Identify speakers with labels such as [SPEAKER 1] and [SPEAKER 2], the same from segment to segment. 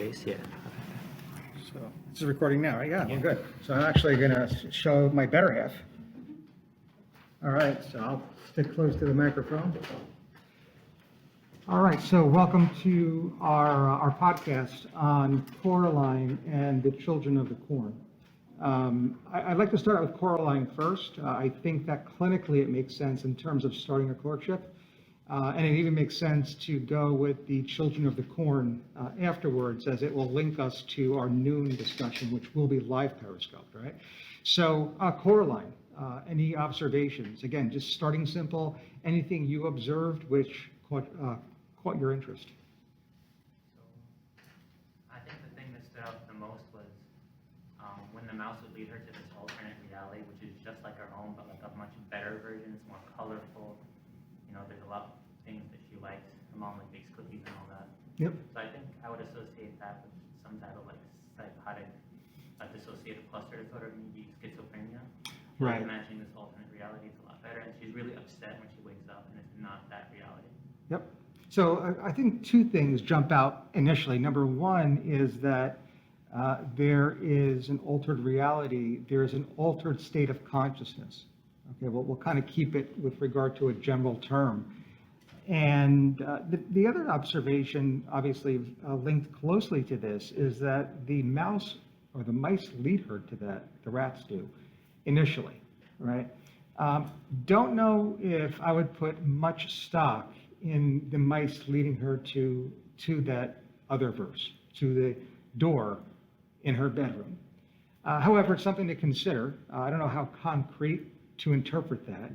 [SPEAKER 1] face, yeah.
[SPEAKER 2] So this is recording now, right? Yeah, we're good. So I'm actually going to show my better half. All right, so I'll stick close to the microphone. All right, so welcome to our podcast on Coraline and the Children of the Corn. I'd like to start with Coraline first. I think that clinically it makes sense in terms of starting a clerkship. And it even makes sense to go with the Children of the Corn afterwards, as it will link us to our noon discussion, which will be live periscoped, right? So Coraline, any observations? Again, just starting simple, anything you observed which caught your interest?
[SPEAKER 3] I think the thing that stood out the most was when the mouse would lead her to this alternate reality, which is just like our own, but like a much better version. It's more colorful. You know, there's a lot of things that she likes. Her mom like bakes cookies and all that.
[SPEAKER 2] Yep.
[SPEAKER 3] So I think I would associate that with some type of like psychotic, dissociative cluster disorder, maybe schizophrenia.
[SPEAKER 2] Right.
[SPEAKER 3] Imagining this alternate reality is a lot better, and she's really upset when she wakes up, and it's not that reality.
[SPEAKER 2] Yep. So I think two things jump out initially. Number one is that there is an altered reality. There is an altered state of consciousness. Okay, well, we'll kind of keep it with regard to a general term. And the other observation, obviously linked closely to this, is that the mouse or the mice lead her to that, the rats do, initially, right? Don't know if I would put much stock in the mice leading her to that other verse, to the door in her bedroom. However, it's something to consider. I don't know how concrete to interpret that.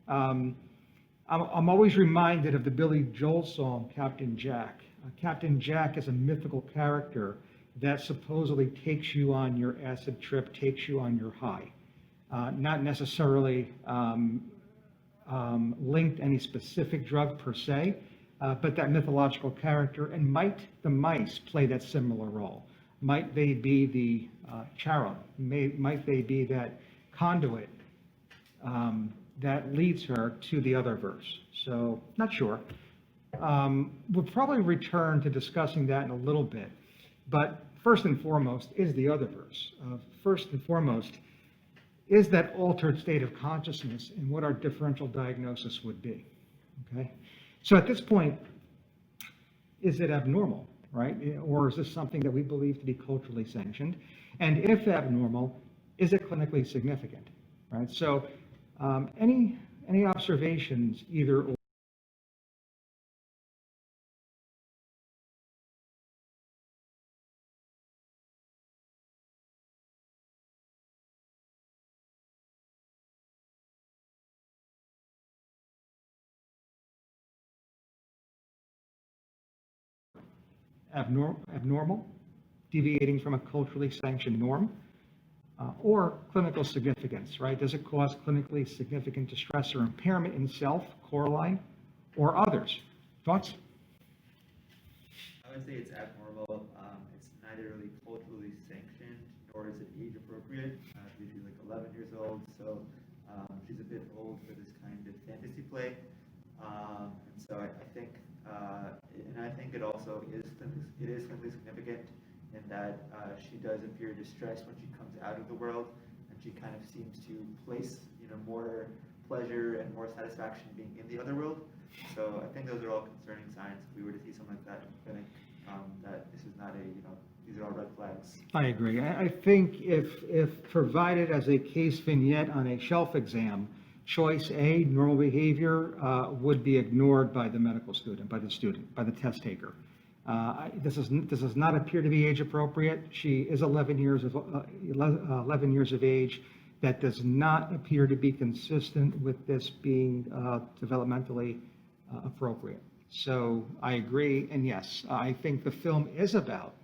[SPEAKER 2] I'm always reminded of the Billy Joel song, Captain Jack. Captain Jack is a mythical character that supposedly takes you on your acid trip, takes you on your high. Not necessarily linked to any specific drug per se, but that mythological character. And might the mice play that similar role? Might they be the cherub? Might they be that conduit that leads her to the other verse? So, not sure. We'll probably return to discussing that in a little bit. But first and foremost is the other verse. First and foremost is that altered state of consciousness and what our differential diagnosis would be. Okay? So at this point, is it abnormal, right? Or is this something that we believe to be culturally sanctioned? And if abnormal, is it clinically significant, right? So any observations, either or? Abnormal, deviating from a culturally sanctioned norm, or clinical significance, right? Does it cause clinically significant distress or impairment in self, Coraline, or others? Thoughts?
[SPEAKER 4] I would say it's abnormal. It's neither really culturally sanctioned nor is it age appropriate. She's like 11 years old, so she's a bit old for this kind of fantasy play. And so I think, and I think it also is clinically significant in that she does appear distressed when she comes out of the world, and she kind of seems to place, more pleasure and more satisfaction being in the other world. So I think those are all concerning signs. If we were to see something like that in clinic, that this is not these are all red flags.
[SPEAKER 2] I agree. I think if provided as a case vignette on a shelf exam, choice A, normal behavior, would be ignored by the medical student, by the test taker. This does not appear to be age appropriate. She is 11 years of age. That does not appear to be consistent with this being developmentally appropriate. So I agree, and yes, I think the film is about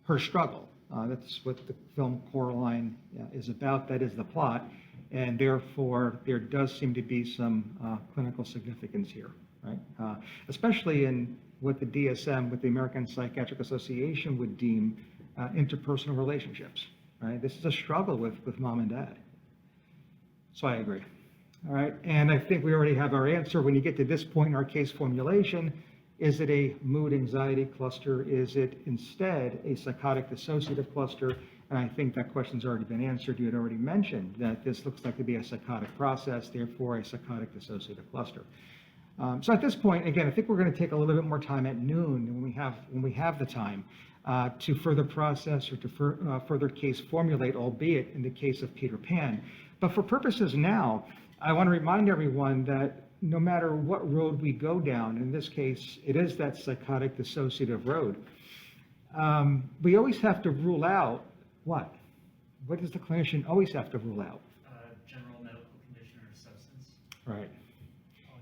[SPEAKER 2] her struggle. That's what the film Coraline is about. That is the plot, and therefore there does seem to be some clinical significance here, right? Especially in what the DSM, what the American Psychiatric Association would deem interpersonal relationships, right? This is a struggle with mom and dad. So I agree. All right, and I think we already have our answer. When you get to this point in our case formulation, Is it a mood anxiety cluster? Is it instead a psychotic dissociative cluster? And I think that question's already been answered. You had already mentioned that this looks like to be a psychotic process, therefore a psychotic dissociative cluster. So at this point, again, I think we're going to take a little bit more time at noon when we have the time to further process or to further case formulate, albeit in the case of Peter Pan. But for purposes now, I want to remind everyone that no matter what road we go down, in this case, it is that psychotic dissociative road, we always have to rule out what? What does the clinician always have to rule out?
[SPEAKER 1] General medical condition or substance.
[SPEAKER 2] Right.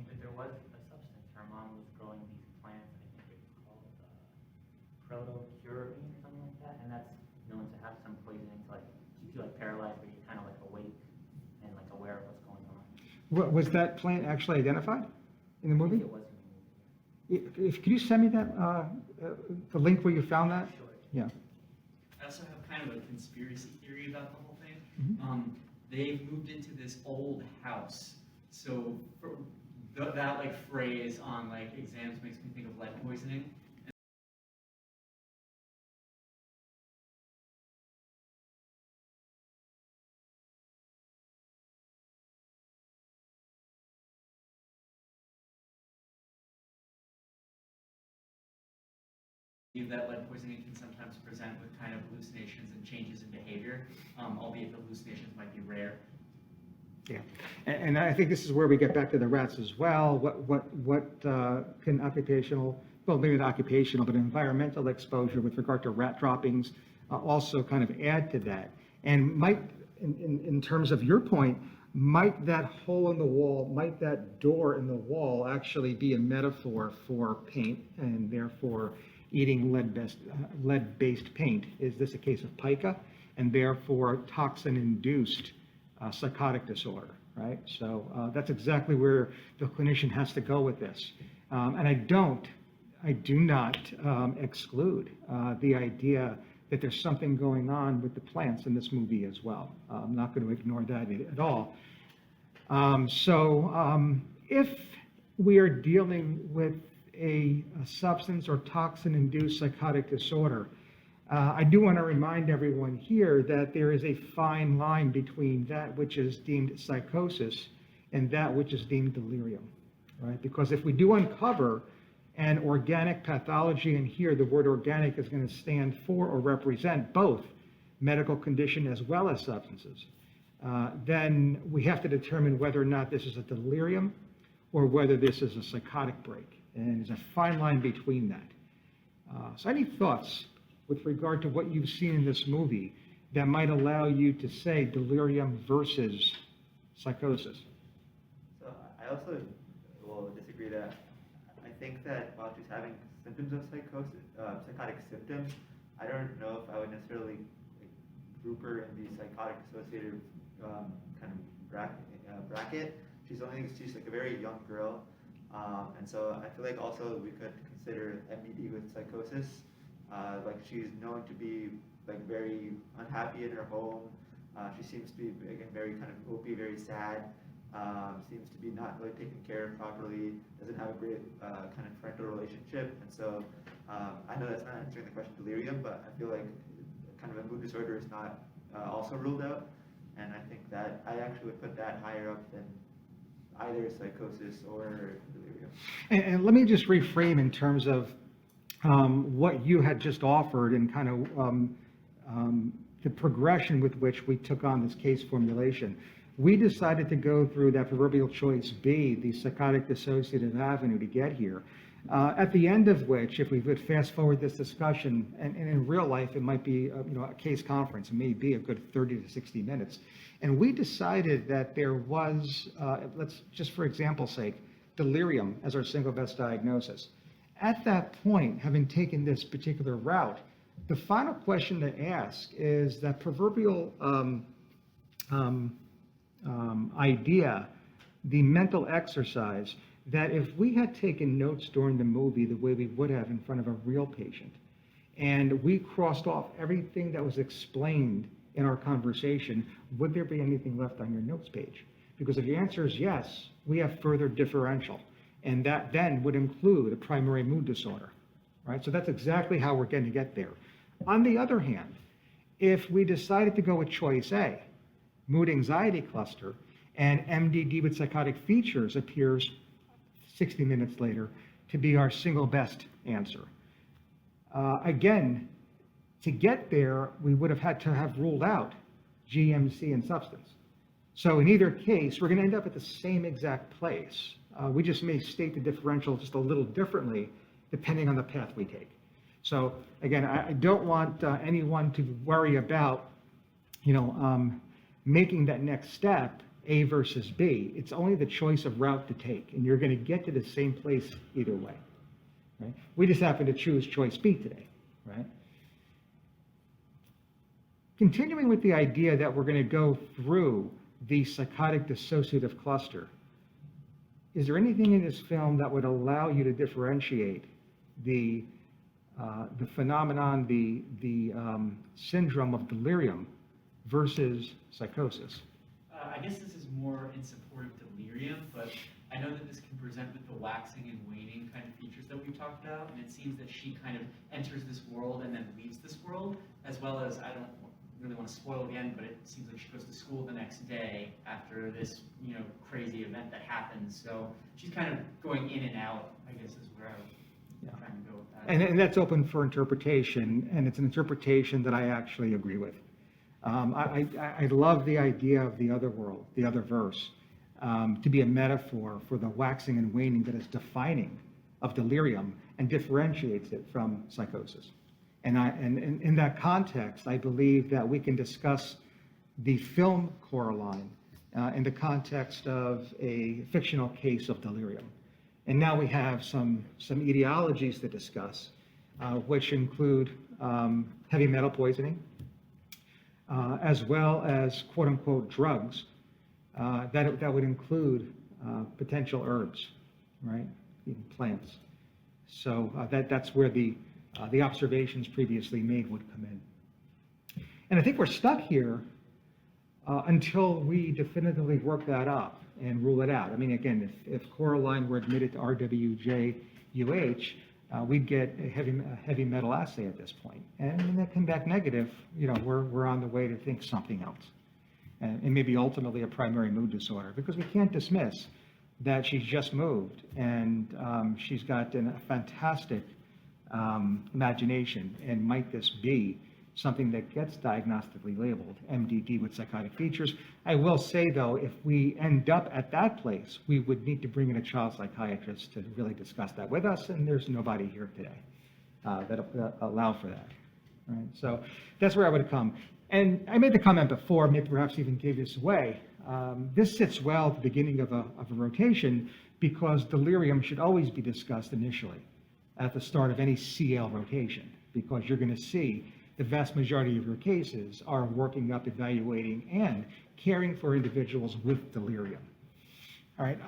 [SPEAKER 3] But there was a substance, her mom was growing these plants, I think it's called proto-curarine or something like that, and that's known to have some poisoning to like keep you like paralyzed, but you're kind of like awake and like aware of what's going on.
[SPEAKER 2] Was that plant actually identified in the
[SPEAKER 3] I
[SPEAKER 2] movie?
[SPEAKER 3] think it was in the movie.
[SPEAKER 2] Could you send me that, the link where you found that?
[SPEAKER 3] Sure.
[SPEAKER 2] Yeah.
[SPEAKER 1] I also have kind of a conspiracy theory about the whole thing.
[SPEAKER 2] Mhm.
[SPEAKER 1] They've moved into this old house, so for that like phrase on like exams makes me think of lead poisoning. That lead poisoning can sometimes present with kind of hallucinations and changes in behavior, albeit the hallucinations might be rare.
[SPEAKER 2] Yeah, and I think this is where we get back to the rats as well. What can occupational, well, maybe not occupational, but environmental exposure with regard to rat droppings also kind of add to that? And might, in terms of your point, might that hole in the wall, might that door in the wall actually be a metaphor for paint and therefore eating lead-based paint? Is this a case of pica and therefore toxin-induced psychotic disorder, right? So that's exactly where the clinician has to go with this. And I do not exclude the idea that there's something going on with the plants in this movie as well. I'm not going to ignore that at all. If we are dealing with a substance or toxin-induced psychotic disorder, I do want to remind everyone here that there is a fine line between that which is deemed psychosis and that which is deemed delirium, right? Because if we do uncover an organic pathology, and here the word organic is going to stand for or represent both medical condition as well as substances, then we have to determine whether or not this is a delirium or whether this is a psychotic break. And there's a fine line between that. So any thoughts with regard to what you've seen in this movie that might allow you to say delirium versus psychosis?
[SPEAKER 4] So I also will disagree that I think that while she's having symptoms of psychosis, psychotic symptoms, I don't know if I would necessarily group her in the psychotic dissociative kind of bracket. She's like a very young girl. And so I feel like also we could consider MBD with psychosis. Like she's known to be like very unhappy in her home. She seems to be, again, very kind of opey, very sad. Seems to be not really taken care of properly. Doesn't have a great kind of parental relationship. And so I know that's not answering the question delirium, but I feel like kind of a mood disorder is not also ruled out. And I think that I actually would put that higher up than either psychosis or delirium.
[SPEAKER 2] And let me just reframe in terms of what you had just offered and kind of the progression with which we took on this case formulation. We decided to go through that proverbial choice B, the psychotic dissociative avenue, to get here. At the end of which, if we would fast forward this discussion, and in real life it might be a case conference, it may be a good 30 to 60 minutes. And we decided that there was, let's just for example's sake, delirium as our single best diagnosis. At that point, having taken this particular route, the final question to ask is that proverbial idea, the mental exercise, that if we had taken notes during the movie the way we would have in front of a real patient, and we crossed off everything that was explained in our conversation, would there be anything left on your notes page? Because if the answer is yes, we have further differential. And that then would include a primary mood disorder, right? So that's exactly how we're going to get there. On the other hand, if we decided to go with choice A, mood anxiety cluster, and MDD with psychotic features appears 60 minutes later to be our single best answer. Again, to get there, we would have had to have ruled out GMC and substance. So in either case, we're going to end up at the same exact place. We just may state the differential just a little differently depending on the path we take. So again, I don't want anyone to worry about, making that next step, A versus B. It's only the choice of route to take, and you're going to get to the same place either way. Right? We just happen to choose choice B today, right? Continuing with the idea that we're going to go through the psychotic dissociative cluster, is there anything in this film that would allow you to differentiate the phenomenon, the syndrome of delirium versus psychosis?
[SPEAKER 1] I guess this is more in support of delirium, but I know that this can present with the waxing and waning kind of features that we've talked about, and it seems that she kind of enters this world and then leaves this world, as well as, I don't really want to spoil again, but it seems like she goes to school the next day after this, crazy event that happens. So she's kind of going in and out, I guess, is where I was trying to go with that.
[SPEAKER 2] And that's open for interpretation, and it's an interpretation that I actually agree with. I love the idea of the other world, the other verse, to be a metaphor for the waxing and waning that is defining of delirium and differentiates it from psychosis. And in that context, I believe that we can discuss the film Coraline in the context of a fictional case of delirium. And now we have some etiologies to discuss, which include heavy metal poisoning, as well as quote-unquote drugs that would include potential herbs, right, even plants. So that's where the observations previously made would come in. And I think we're stuck here until we definitively work that up and rule it out. I mean, again, if Coraline were admitted to RWJUH, we'd get a heavy metal assay at this point. And when that come back negative, we're on the way to think something else. And maybe ultimately a primary mood disorder, because we can't dismiss that she's just moved and she's got a fantastic imagination. And might this be something that gets diagnostically labeled MDD with psychotic features? I will say, though, if we end up at that place, we would need to bring in a child psychiatrist to really discuss that with us, and there's nobody here today that allow for that. Right? So that's where I would come. And I made the comment before, maybe perhaps even gave this away. This sits well at the beginning of a rotation, because delirium should always be discussed initially at the start of any CL rotation, because you're going to see the vast majority of your cases are working up, evaluating, and caring for individuals with delirium. All right,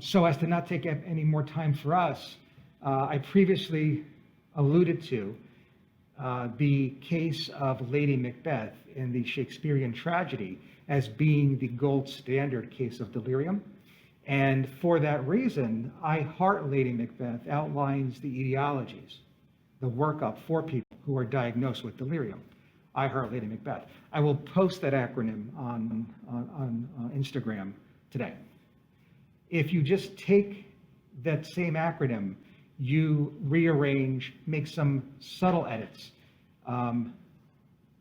[SPEAKER 2] so as to not take up any more time for us, I previously alluded to the case of Lady Macbeth in the Shakespearean tragedy as being the gold standard case of delirium. And for that reason, I Heart Lady Macbeth outlines the etiologies, the workup for people who are diagnosed with delirium. I Heart Lady Macbeth. I will post that acronym on Instagram today. If you just take that same acronym, you rearrange, make some subtle edits.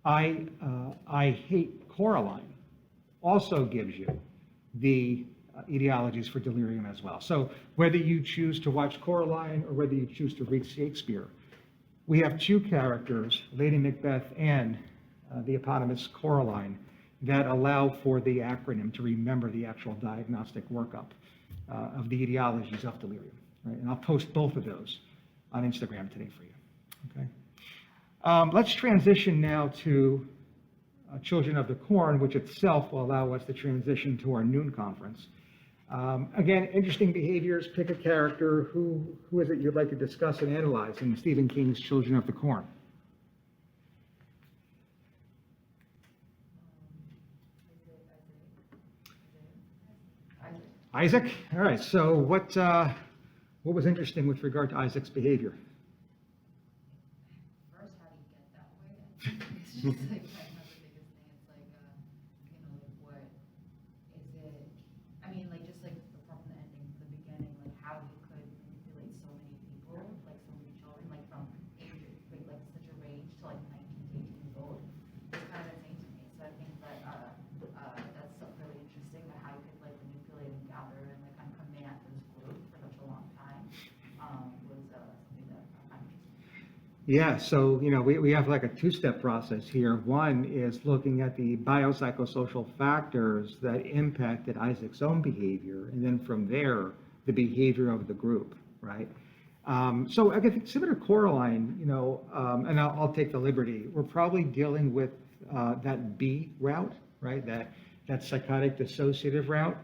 [SPEAKER 2] I Hate Coraline also gives you the etiologies for delirium as well. So whether you choose to watch Coraline or whether you choose to read Shakespeare, we have two characters, Lady Macbeth and the eponymous Coraline, that allow for the acronym to remember the actual diagnostic workup of the etiologies of delirium. Right? And I'll post both of those on Instagram today for you. Okay. Let's transition now to Children of the Corn, which itself will allow us to transition to our noon conference. Again, interesting behaviors. Pick a character. Who is it you'd like to discuss and analyze in Stephen King's Children of the Corn? Isaac? All right. So what What was interesting with regard to Isaac's behavior?
[SPEAKER 5] First, how do you get that way? It's just like, I have the biggest thing, it's like, like what, is it, I mean, like, just like from the ending to the beginning, like how he could manipulate so many people, like so many children, like from age, like such a range to like 19 to 18 years old. It's kind of insane to me, so I think that, that's something really interesting, that how he could like manipulate and gather and like kind of command this group for such a long time, was, something that I find interesting.
[SPEAKER 2] Yeah, so, we have like a two-step process here. One is looking at the biopsychosocial factors that impacted Isaac's own behavior, and then from there, the behavior of the group, right? So I think similar to Coraline, and I'll take the liberty, we're probably dealing with that B route, right? That psychotic dissociative route.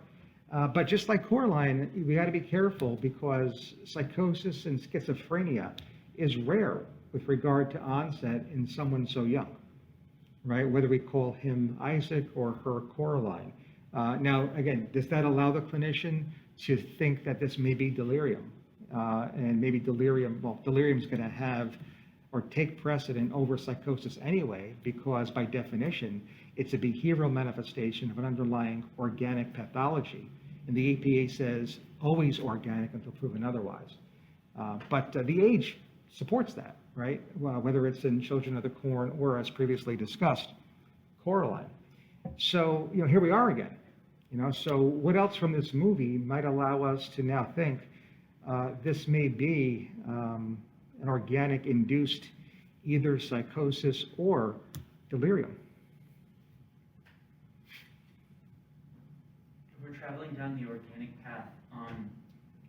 [SPEAKER 2] But just like Coraline, we got to be careful because psychosis and schizophrenia is rare with regard to onset in someone so young, right? Whether we call him Isaac or her Coraline. Now, again, does that allow the clinician to think that this may be delirium? And maybe delirium is going to have or take precedent over psychosis anyway, because by definition, it's a behavioral manifestation of an underlying organic pathology. And the APA says always organic until proven otherwise. But the age supports that, right? Well, whether it's in Children of the Corn or, as previously discussed, Coraline. So, here we are again. So what else from this movie might allow us to now think this may be an organic induced either psychosis or delirium?
[SPEAKER 1] If we're traveling down the organic path,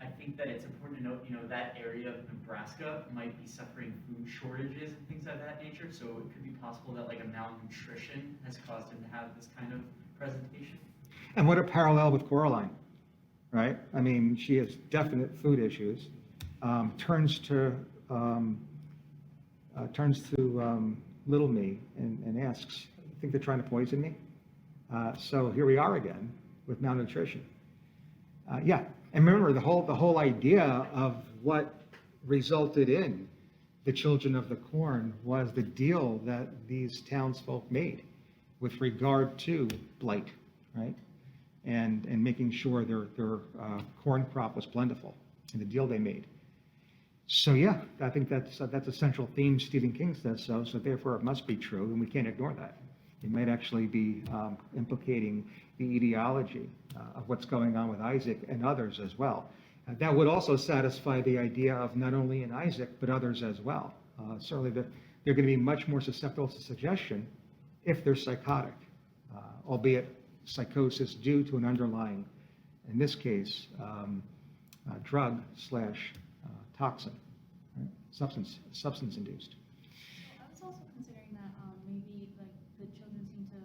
[SPEAKER 1] I think that it's important to note, that area of Nebraska might be suffering food shortages and things of that nature, so it could be possible that like a malnutrition has caused him to have this kind of presentation.
[SPEAKER 2] And what a parallel with Coraline, right? I mean, she has definite food issues, turns to little me and asks, "I think they're trying to poison me?" So here we are again with malnutrition. Yeah, and remember the whole idea of what resulted in the Children of the Corn was the deal that these townsfolk made with regard to blight, right? And making sure their corn crop was plentiful, and the deal they made. So yeah, I think that's a central theme. Stephen King says so, so therefore it must be true, and we can't ignore that. It might actually be implicating the etiology of what's going on with Isaac and others as well. That would also satisfy the idea of not only in Isaac, but others as well. Certainly they're going to be much more susceptible to suggestion if they're psychotic, albeit psychosis due to an underlying, in this case, drug / toxin, right? Substance induced.
[SPEAKER 6] I was also considering that maybe like the children seem to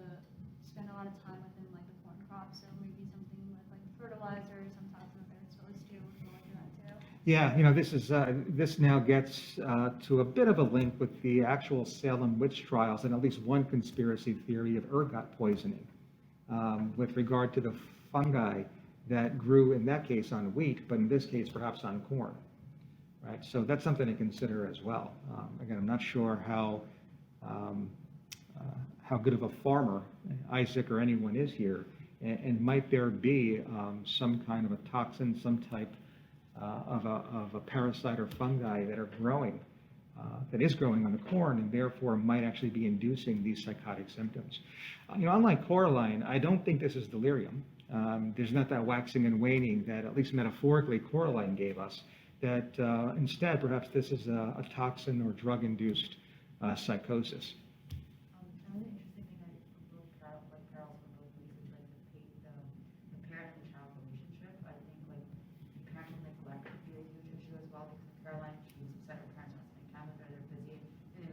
[SPEAKER 6] spend a lot of time within like the corn crop, so maybe something with like fertilizer, some toxin that they're exposed to would go into that too.
[SPEAKER 2] Yeah, this now gets to a bit of a link with the actual Salem witch trials and at least one conspiracy theory of ergot poisoning with regard to the fungi that grew in that case on wheat, but in this case perhaps on corn. Right, so that's something to consider as well. Again, I'm not sure how good of a farmer Isaac or anyone is here, and might there be some kind of a toxin, some type of a parasite or fungi that are growing, that is growing on the corn, and therefore might actually be inducing these psychotic symptoms. Unlike Coraline, I don't think this is delirium. There's not that waxing and waning that, at least metaphorically, Coraline gave us. That instead, perhaps this is a toxin or drug-induced psychosis.
[SPEAKER 5] Another interesting thing parallels from both movies is like the parent and child relationship. I think like the parental neglect could be a huge issue as well, because Caroline, she's upset her parents not spending time with her, they're busy. And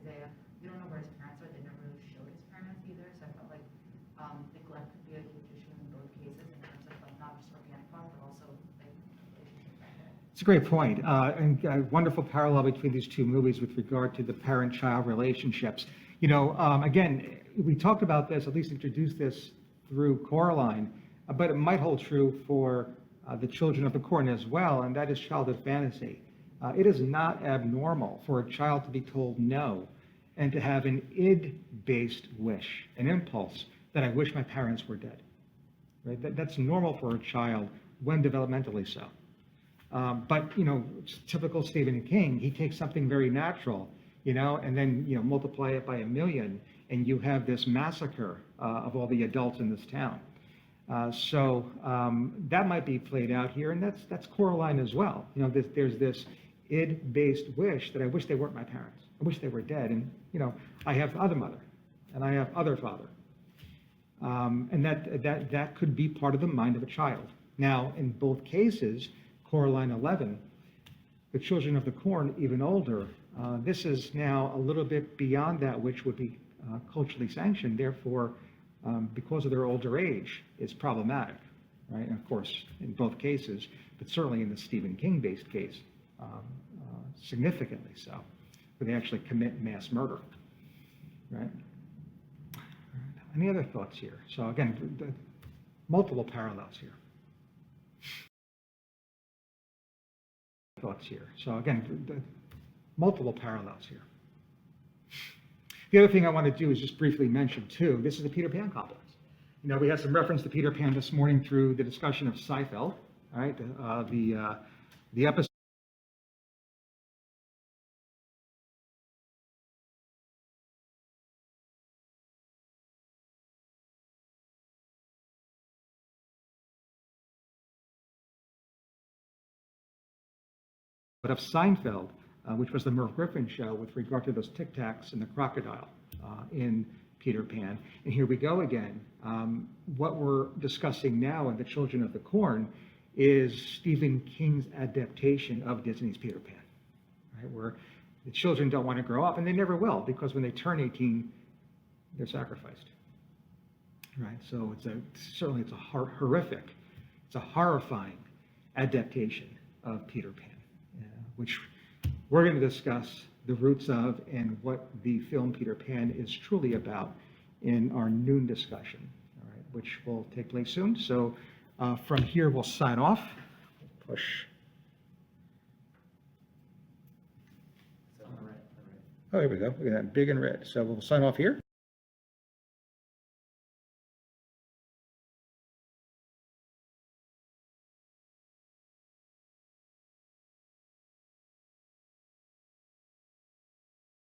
[SPEAKER 5] Isaiah, we don't know where his parents are, they never really showed his parents either, so I felt like neglect could be a huge issue in both cases in terms of like not just organic crop, but also like relationship right there.
[SPEAKER 2] It's a great point, and a wonderful parallel between these two movies with regard to the parent-child relationships. Again, we talked about this, at least introduced this through Coraline, but it might hold true for The Children of the Corn as well, and that is childhood fantasy. It is not abnormal for a child to be told no and to have an id-based wish, an impulse that I wish my parents were dead. Right? That's normal for a child when developmentally so. But, typical Stephen King, he takes something very natural, and then, multiply it by 1,000,000, and you have this massacre of all the adults in this town. So that might be played out here, and that's Coraline as well. There's this id-based wish that I wish they weren't my parents. I wish they were dead, and, I have other mother, and I have other father. And that could be part of the mind of a child. Now, in both cases, Coraline 11, the Children of the Corn, even older, this is now a little bit beyond that which would be culturally sanctioned. Therefore, because of their older age, it's problematic, right? And of course, in both cases, but certainly in the Stephen King-based case, significantly so, where they actually commit mass murder, right? Any other thoughts here? So again, multiple parallels here. Thoughts here. So again, multiple parallels here. The other thing I want to do is just briefly mention too, this is the Peter Pan complex. We had some reference to Peter Pan this morning through the discussion of Seinfeld, right? The episode of Seinfeld, which was the Merv Griffin show with regard to those Tic Tacs and the crocodile in Peter Pan. And here we go again. What we're discussing now in The Children of the Corn is Stephen King's adaptation of Disney's Peter Pan, right? Where the children don't want to grow up, and they never will, because when they turn 18, they're sacrificed, right? So certainly it's a horrific, it's a horrifying adaptation of Peter Pan, which we're going to discuss the roots of and what the film Peter Pan is truly about in our noon discussion, all right, which will take place soon. So from here, we'll sign off. Push.
[SPEAKER 1] On the right.
[SPEAKER 2] Oh, here we go. Look at that, big and red. So we'll sign off here.